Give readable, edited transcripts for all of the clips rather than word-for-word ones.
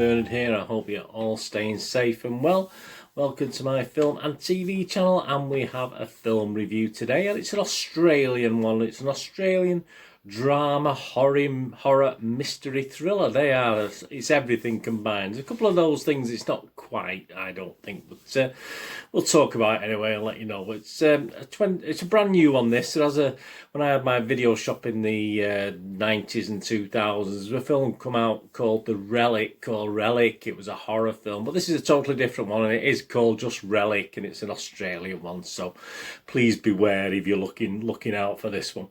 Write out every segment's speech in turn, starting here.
Bernard here. I hope you're all staying safe and well. Welcome to my film and TV channel, and we have a film review today, and it's an Australian one. It's an Australian drama, horror, mystery thriller. They are. It's everything combined. A couple of those things it's not quite, I don't think, but we'll talk about it anyway and let you know. It's a brand new one. This it has when I had my video shop in the 90s and 2000s, a film come out called Relic. It was a horror film, but this is a totally different one, and it is called just Relic, and it's an Australian one. So please beware if you're looking out for this one.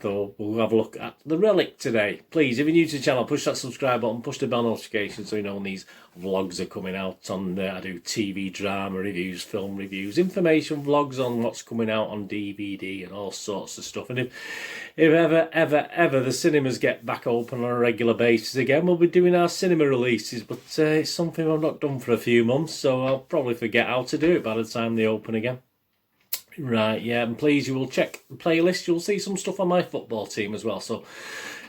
So we'll have a look at the Relic today. Please, if you're new to the channel, push that subscribe button, push the bell notification so you know when these vlogs are coming out. I do TV drama reviews, film reviews, information vlogs on what's coming out on DVD and all sorts of stuff. And if ever the cinemas get back open on a regular basis again, we'll be doing our cinema releases. But it's something I've not done for a few months, so I'll probably forget how to do it by the time they open again. Right, yeah, and please, you will check the playlist. You'll see some stuff on my football team as well. So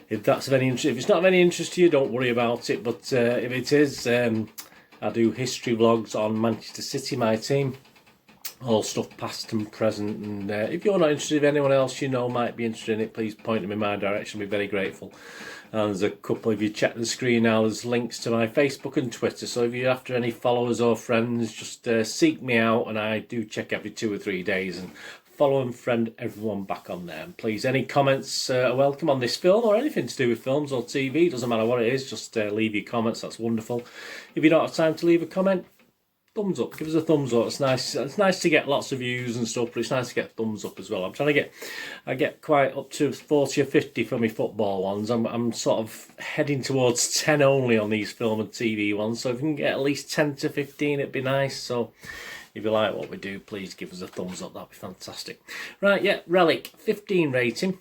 if that's of any interest, if it's not of any interest to you, don't worry about it. But if it is, I do history vlogs on Manchester City, my team. All stuff past and present. And if you're not interested, if anyone else you know might be interested in it, please point them in my direction. I'll be very grateful. And there's a couple, if you check the screen now, there's links to my Facebook and Twitter. So if you're after any followers or friends, just seek me out, and I do check every 2 or 3 days and follow and friend everyone back on there. And please, any comments are welcome on this film or anything to do with films or TV. Doesn't matter what it is, just leave your comments. That's wonderful. If you don't have time to leave a comment, thumbs up, give us a thumbs up. It's nice to get lots of views and stuff, but it's nice to get thumbs up as well. I'm trying to I get quite up to 40 or 50 for my football ones. I'm sort of heading towards 10 only on these film and TV ones, so if we can get at least 10 to 15 it'd be nice. So if you like what we do, please give us a thumbs up, that'd be fantastic. Right, yeah, Relic, 15 rating.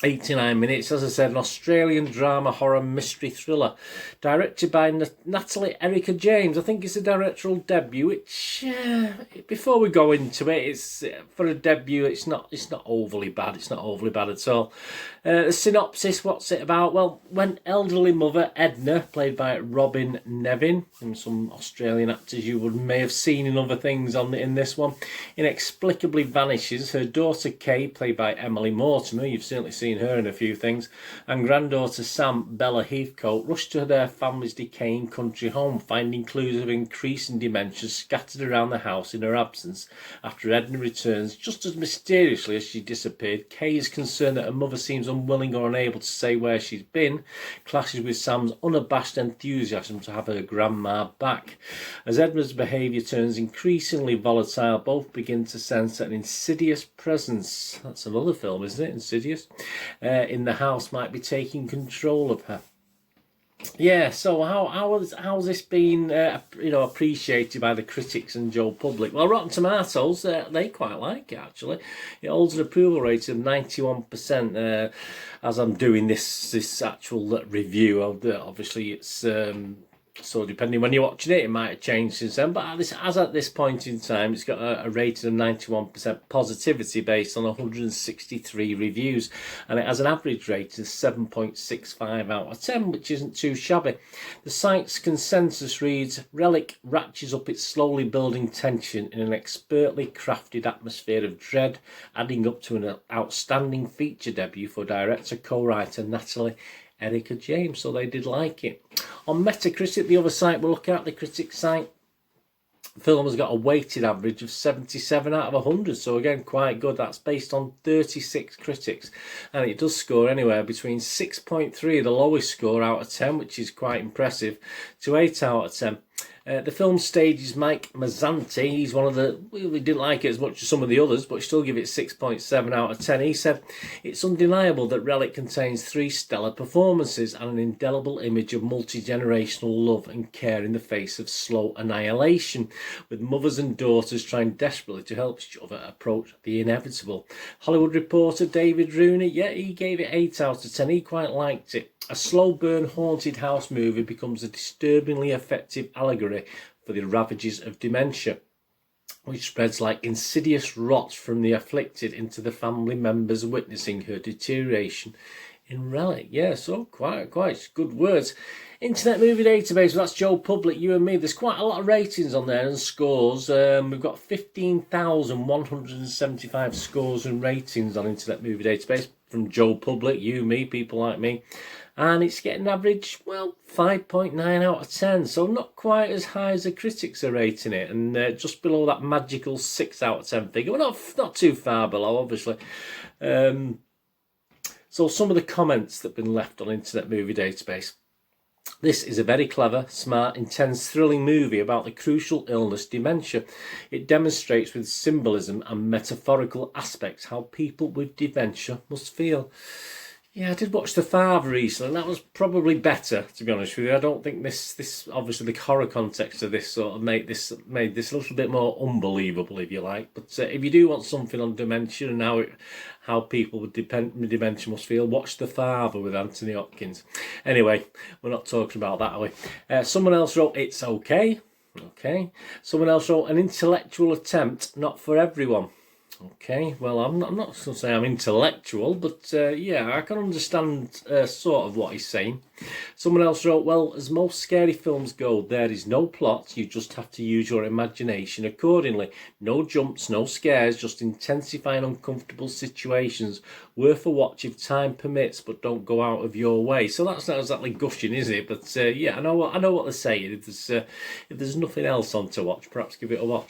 89 minutes, as I said, an Australian drama, horror, mystery thriller, directed by Natalie Erica James. I think it's a directorial debut. Which, before we go into it, it's for a debut. It's not overly bad. It's not overly bad at all. The synopsis, what's it about? Well, when elderly mother Edna, played by Robin Nevin, and some Australian actors you may have seen in other things in this one, inexplicably vanishes, her daughter Kay, played by Emily Mortimer, you've certainly seen her in a few things, and granddaughter Sam, Bella Heathcote, rush to their family's decaying country home, finding clues of increasing dementia scattered around the house in her absence. After Edna returns, just as mysteriously as she disappeared, Kay is concerned that her mother seems unwilling or unable to say where she's been, clashes with Sam's unabashed enthusiasm to have her grandma back. As Edna's behaviour turns increasingly volatile, both begin to sense an insidious presence, that's another film, isn't it, Insidious, in the house might be taking control of her. Yeah, so how's this been appreciated by the critics and Joe public? Well, Rotten Tomatoes, they quite like it actually. It holds an approval rating of 91%. As I'm doing this actual review, obviously it's so depending when you're watching it, it might have changed since then. But at this point in time, it's got a rating of 91% positivity based on 163 reviews. And it has an average rating of 7.65 out of 10, which isn't too shabby. The site's consensus reads, Relic ratchets up its slowly building tension in an expertly crafted atmosphere of dread, adding up to an outstanding feature debut for director, co-writer Natalie Erica James, so they did like it. On Metacritic, the other site we'll look at, the critic site, the film has got a weighted average of 77 out of 100, so again, quite good. That's based on 36 critics, and it does score anywhere between 6.3, the lowest score, out of 10, which is quite impressive, to 8 out of 10. The film stages Mike Mazzanti. He's one of the... We didn't like it as much as some of the others, but still give it 6.7 out of 10. He said, it's undeniable that Relic contains 3 stellar performances and an indelible image of multi-generational love and care in the face of slow annihilation, with mothers and daughters trying desperately to help each other approach the inevitable. Hollywood Reporter David Rooney, yeah, he gave it 8 out of 10. He quite liked it. A slow burn haunted house movie becomes a disturbingly effective allegory for the ravages of dementia, which spreads like insidious rot from the afflicted into the family members witnessing her deterioration in Relic. Yeah, so quite good words. Internet Movie Database, that's Joe Public, you and me. There's quite a lot of ratings on there and scores. We've got 15,175 scores and ratings on Internet Movie Database from Joe Public, you, me, people like me. And it's getting an average, well, 5.9 out of 10. So not quite as high as the critics are rating it. And just below that magical 6 out of 10 figure. We're not too far below, obviously. So some of the comments that have been left on Internet Movie Database. This is a very clever, smart, intense, thrilling movie about the crucial illness dementia. It demonstrates with symbolism and metaphorical aspects how people with dementia must feel. Yeah, I did watch The Father recently, and that was probably better, to be honest with you. I don't think this obviously the horror context of this sort of made this a little bit more unbelievable, if you like. But if you do want something on dementia and how people with dementia must feel, watch The Father with Anthony Hopkins. Anyway, we're not talking about that, are we? Someone else wrote, it's okay. Okay. Someone else wrote, an intellectual attempt, not for everyone. Okay, well, I'm not going to say I'm intellectual, but yeah, I can understand sort of what he's saying. Someone else wrote, well, as most scary films go, there is no plot, you just have to use your imagination accordingly. No jumps, no scares, just intensifying uncomfortable situations. Worth a watch if time permits, but don't go out of your way. So that's not exactly gushing, is it? But yeah, I know what they're saying. If there's nothing else on to watch, perhaps give it a watch.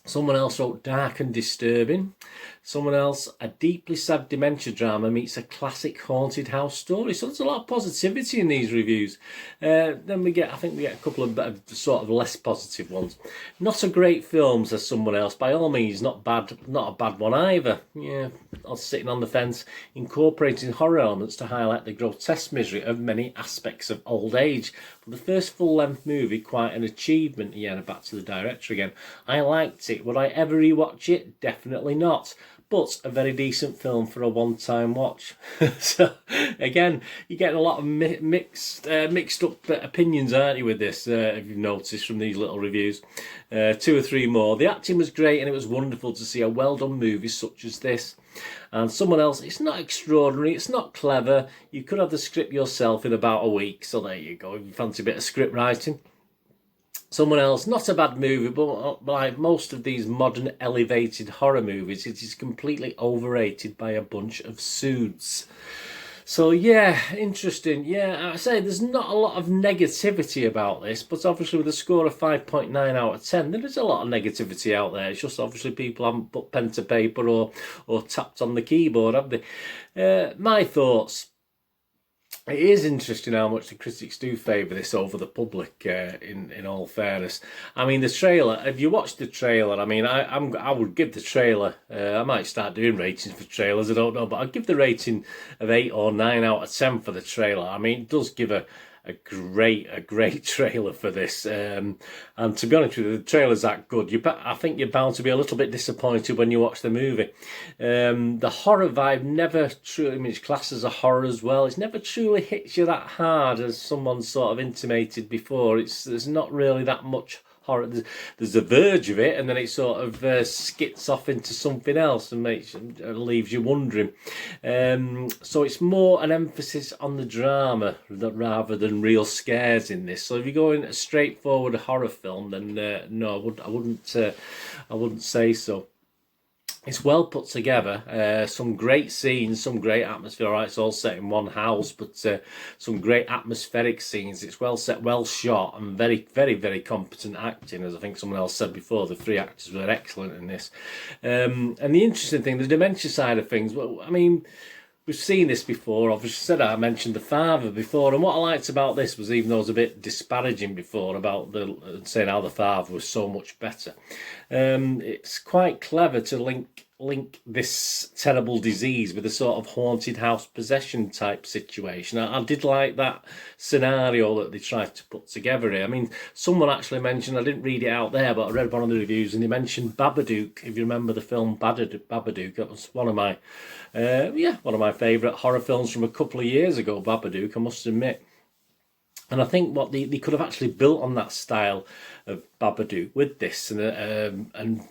Someone else wrote, dark and disturbing. Someone else, a deeply sad dementia drama meets a classic haunted house story. So there's a lot of positivity in these reviews. Then I think we get a couple of sort of less positive ones. Not a great film, says someone else. By all means, not a bad one either. Yeah, I was sitting on the fence, incorporating horror elements to highlight the grotesque misery of many aspects of old age. For the first full-length movie, quite an achievement. Yeah, back to the director again. I liked it. Would I ever rewatch it? Definitely not. But a very decent film for a one-time watch. So, again, you're getting a lot of mixed up opinions, aren't you, with this, if you've noticed from these little reviews. 2 or 3 more. The acting was great and it was wonderful to see a well-done movie such as this. And someone else, it's not extraordinary, it's not clever. You could have the script yourself in about a week. So there you go, if you fancy a bit of script writing. Someone else, not a bad movie, but like most of these modern elevated horror movies, it is completely overrated by a bunch of suits. So yeah, interesting. Yeah, I say there's not a lot of negativity about this, but obviously with a score of 5.9 out of 10, there is a lot of negativity out there. It's just obviously people haven't put pen to paper or tapped on the keyboard, have they? My thoughts. It is interesting how much the critics do favour this over the public, in all fairness. I mean, the trailer, if you watch the trailer, I mean, I would give the trailer, I might start doing ratings for trailers, I don't know, but I'd give the rating of 8 or 9 out of 10 for the trailer. I mean, it does give a great trailer for this, and to be honest with you, the trailer's that good. I think you're bound to be a little bit disappointed when you watch the movie. The horror vibe never truly, I mean, it's classed as a horror as well. It's never truly hits you that hard as someone sort of intimated before. There's not really that much horror. There's a verge of it, and then it sort of skits off into something else and leaves you wondering. So it's more an emphasis on the drama rather than real scares in this. So if you're going a straightforward horror film, then no, I wouldn't say so. It's well put together, some great scenes, some great atmosphere. All right, it's all set in one house, but some great atmospheric scenes. It's well set, well shot, and very, very, very competent acting. As I think someone else said before, the 3 actors were excellent in this. And the interesting thing, the dementia side of things, well, I mean, we've seen this before. Obviously, I mentioned The Father before, and what I liked about this was, even though it was a bit disparaging before about saying how The Father was so much better, it's quite clever to link this terrible disease with a sort of haunted house possession type situation. I did like that scenario that they tried to put together here. I mean, someone actually mentioned, I didn't read it out there, but I read one of the reviews, and they mentioned Babadook. If you remember the film Babadook, that was one of my favourite horror films from a couple of years ago, Babadook, I must admit. And I think what they could have actually built on that style of Babadook with this, and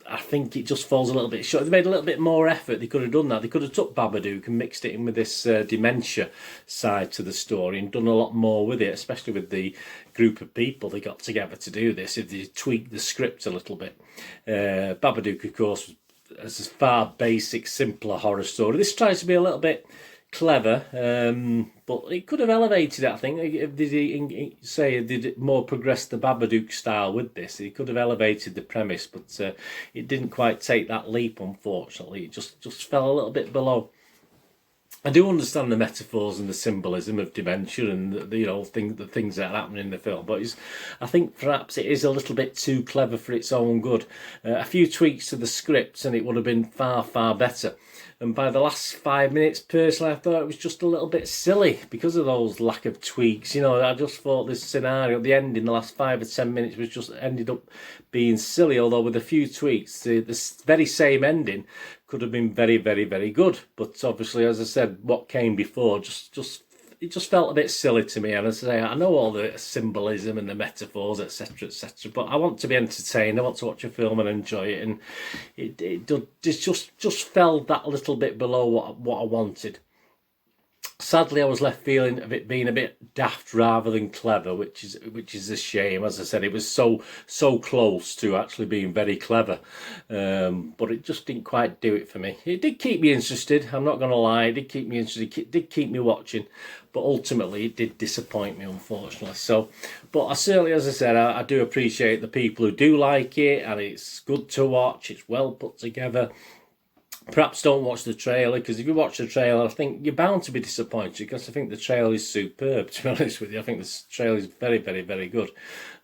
I think it just falls a little bit short. They made a little bit more effort. They could have done that. They could have took Babadook and mixed it in with this dementia side to the story and done a lot more with it, especially with the group of people they got together to do this. If they tweaked the script a little bit. Babadook, of course, is a far basic, simpler horror story. This tries to be a little bit clever, but it could have elevated it. I think if they did more progress the Babadook style with this, it could have elevated the premise, but it didn't quite take that leap, unfortunately. It just fell a little bit below. I do understand the metaphors and the symbolism of dementia and the things that happen in the film, but I think perhaps it is a little bit too clever for its own good. A few tweaks to the script and it would have been far, far better. And by the last 5 minutes, personally, I thought it was just a little bit silly because of those lack of tweaks. I just thought this scenario at the end in the last 5 or 10 minutes was just ended up being silly, although with a few tweaks, the very same ending could have been very, very, very good. But obviously, as I said, what came before it just felt a bit silly to me. And as I say, I know all the symbolism and the metaphors, etc., etc., but I want to be entertained. I want to watch a film and enjoy it, and it just fell that little bit below what I wanted. Sadly, I was left feeling of it being a bit daft rather than clever, which is a shame. As I said, it was so close to actually being very clever, but it just didn't quite do it for me. It did keep me interested. I'm not going to lie. It did keep me interested. It did keep me watching, but ultimately it did disappoint me, unfortunately. So, but I certainly, as I said, I do appreciate the people who do like it, and it's good to watch. It's well put together. Perhaps don't watch the trailer, because if you watch the trailer, I think you're bound to be disappointed, because I think the trailer is superb, to be honest with you. I think the trailer is very, very, very good.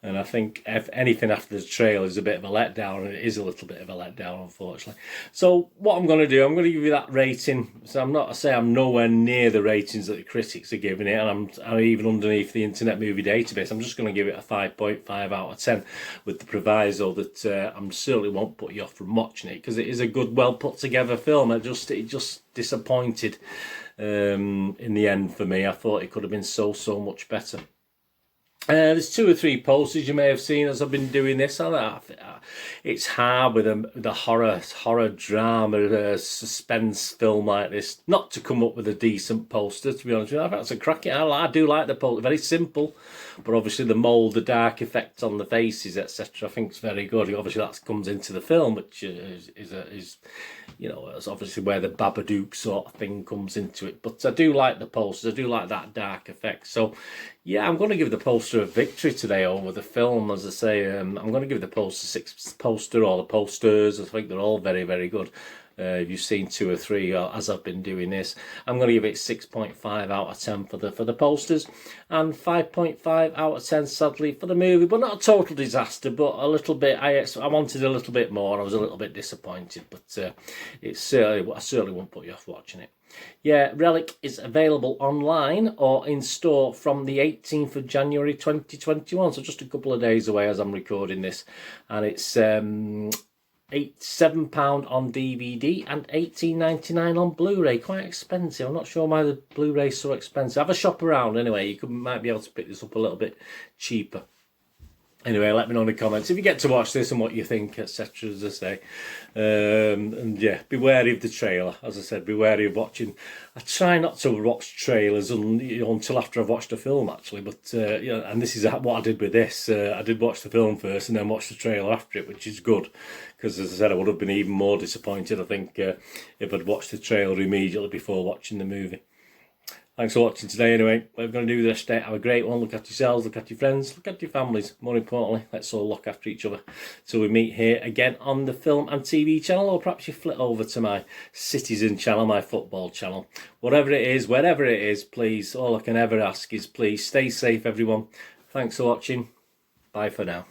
And I think if anything after the trailer is a bit of a letdown, and it is a little bit of a letdown, unfortunately. So what I'm going to do, I'm going to give you that rating. So I'm nowhere near the ratings that the critics are giving it, and I'm even underneath the Internet Movie Database. I'm just going to give it a 5.5 out of 10, with the proviso that I certainly won't put you off from watching it, because it is a good, well put together film. It just disappointed in the end for me. I thought it could have been so much better. There's 2 or 3 posters you may have seen as I've been doing this. It's hard with a horror drama suspense film like this not to come up with a decent poster, to be honest with you. I think it's a cracking. I do like the poster. Very simple, but obviously the mould, the dark effect on the faces, etc. I think it's very good. Obviously that comes into the film, which is it's obviously where the Babadook sort of thing comes into it. But I do like the posters. I do like that dark effect. So yeah, I'm going to give the poster a victory today over the film. As I say, I'm going to give the poster 6 poster, or the posters. I think they're all very, very good. If you've seen 2 or 3 as I've been doing this, I'm going to give it 6.5 out of 10 for the posters, and 5.5 out of 10 sadly for the movie. But not a total disaster, but a little bit. I wanted a little bit more. I was a little bit disappointed, but I certainly won't put you off watching it. Yeah, Relic is available online or in store from the 18th of January 2021, so just a couple of days away as I'm recording this, and it's £7 on DVD and £18.99 on Blu-ray. Quite expensive. I'm not sure why the Blu-ray is so expensive. Have a shop around anyway. Might be able to pick this up a little bit cheaper. Anyway, let me know in the comments if you get to watch this and what you think, etc. as I say. And yeah, be wary of the trailer. As I said, be wary of watching. I try not to watch trailers until after I've watched a film, actually. But and this is what I did with this. I did watch the film first and then watch the trailer after it, which is good. Because as I said, I would have been even more disappointed, I think, if I'd watched the trailer immediately before watching the movie. Thanks for watching today anyway. What we're going to do this day, have a great one. Look after yourselves, look after your friends, look after your families. More importantly, let's all look after each other. Till we meet here again on the film and TV channel, or perhaps you flit over to my Citizen channel, my football channel. Whatever it is, wherever it is, please, all I can ever ask is please stay safe, everyone. Thanks for watching. Bye for now.